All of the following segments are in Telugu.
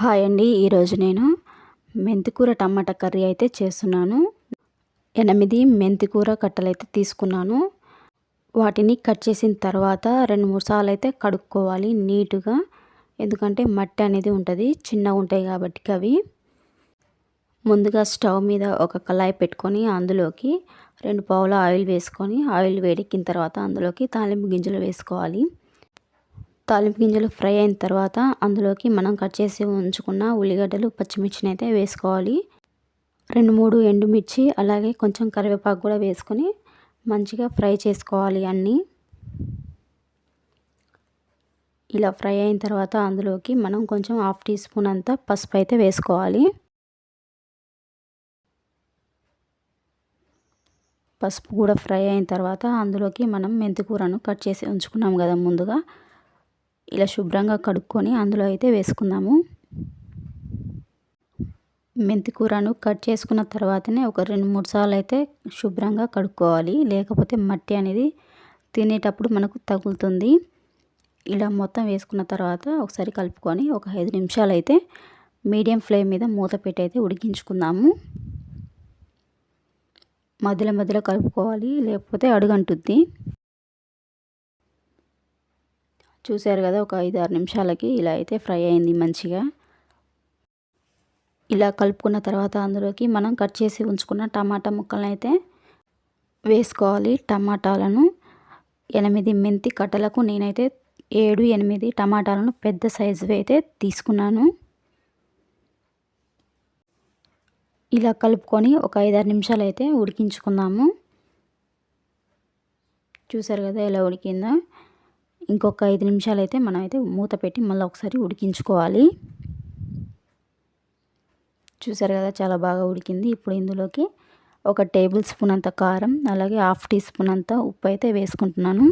హాయ్ అండి. ఈరోజు నేను మెంతికూర టమాటా కర్రీ అయితే చేస్తున్నాను. 8 మెంతికూర కట్టలైతే తీసుకున్నాను. వాటిని కట్ చేసిన తర్వాత 2-3 సార్లు అయితే కడుక్కోవాలి నీట్గా. ఎందుకంటే మట్టి అనేది ఉంటుంది, చిన్నగా ఉంటాయి కాబట్టి అవి. ముందుగా స్టవ్ మీద ఒక కళాయి పెట్టుకొని అందులోకి 2 పావుల ఆయిల్ వేసుకొని, ఆయిల్ వేడెక్కిన తర్వాత అందులోకి తాలింపు గింజలు వేసుకోవాలి. తాలింపు గింజలు ఫ్రై అయిన తర్వాత అందులోకి మనం కట్ చేసి ఉంచుకున్న ఉల్లిగడ్డలు, పచ్చిమిర్చిని అయితే వేసుకోవాలి. 2-3 ఎండుమిర్చి, అలాగే కొంచెం కరివేపాకు కూడా వేసుకొని మంచిగా ఫ్రై చేసుకోవాలి అన్నీ. ఇలా ఫ్రై అయిన తర్వాత అందులోకి మనం కొంచెం 1/2 టీ స్పూన్ అంత పసుపు అయితే వేసుకోవాలి. పసుపు కూడా ఫ్రై అయిన తర్వాత అందులోకి మనం మెంతికూరను కట్ చేసి ఉంచుకున్నాం కదా ముందుగా, ఇలా శుభ్రంగా కడుక్కొని అందులో అయితే వేసుకుందాము. మెంతికూరను కట్ చేసుకున్న తర్వాతనే ఒక 2-3 సార్లు అయితే శుభ్రంగా కడుక్కోవాలి, లేకపోతే మట్టి అనేది తినేటప్పుడు మనకు తగులుతుంది. ఇలా మొత్తం వేసుకున్న తర్వాత ఒకసారి కలుపుకొని ఒక 5 నిమిషాలు అయితే మీడియం ఫ్లేమ్ మీద మూత పెట్టి అయితే ఉడికించుకుందాము. మధ్యలో మధ్యలో కలుపుకోవాలి, లేకపోతే అడుగంటుద్ది. చూశారు కదా, ఒక 5-6 నిమిషాలకి ఇలా అయితే ఫ్రై అయింది మంచిగా. ఇలా కలుపుకున్న తర్వాత అందులోకి మనం కట్ చేసి ఉంచుకున్న టమాటా ముక్కలను అయితే వేసుకోవాలి. టమాటాలను 8 మెంతి కట్టలకు నేనైతే 7-8 టమాటాలను పెద్ద సైజువి అయితే తీసుకున్నాను. ఇలా కలుపుకొని ఒక 5-6 నిమిషాలు అయితే ఉడికించుకుందాము. చూసారు కదా ఎలా ఉడికిందో. ఇంకొక 5 నిమిషాలు అయితే మనం అయితే మూత పెట్టి మళ్ళీ ఒకసారి ఉడికించుకోవాలి. చూసారు కదా చాలా బాగా ఉడికింది. ఇప్పుడు ఇందులోకి 1 టేబుల్ స్పూన్ అంత కారం, అలాగే 1/2 టీ స్పూన్ అంత ఉప్పు అయితే వేసుకుంటున్నాను.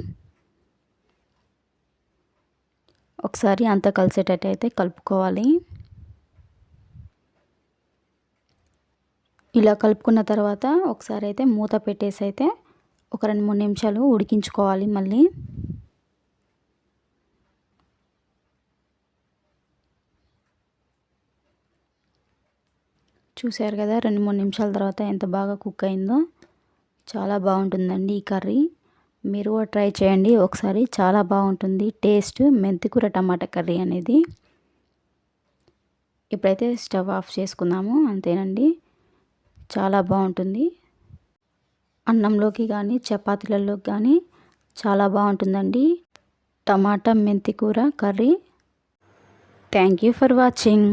ఒకసారి అంతా కలిసేటట్టు అయితే కలుపుకోవాలి. ఇలా కలుపుకున్న తర్వాత ఒకసారి అయితే మూత పెట్టేసి అయితే ఒక 2-3 నిమిషాలు ఉడికించుకోవాలి మళ్ళీ. చూశారు కదా 2-3 నిమిషాల తర్వాత ఎంత బాగా కుక్ అయిందో. చాలా బాగుంటుందండి ఈ కర్రీ. మీరు కూడా ట్రై చేయండి ఒకసారి, చాలా బాగుంటుంది టేస్ట్ మెంతికూర టమాటా కర్రీ అనేది. ఇప్పుడైతే స్టవ్ ఆఫ్ చేసుకుందాము. అంతేనండి, చాలా బాగుంటుంది. అన్నంలోకి కానీ చపాతీలలోకి కానీ చాలా బాగుంటుందండి టమాటా మెంతికూర curry. Thank you for watching.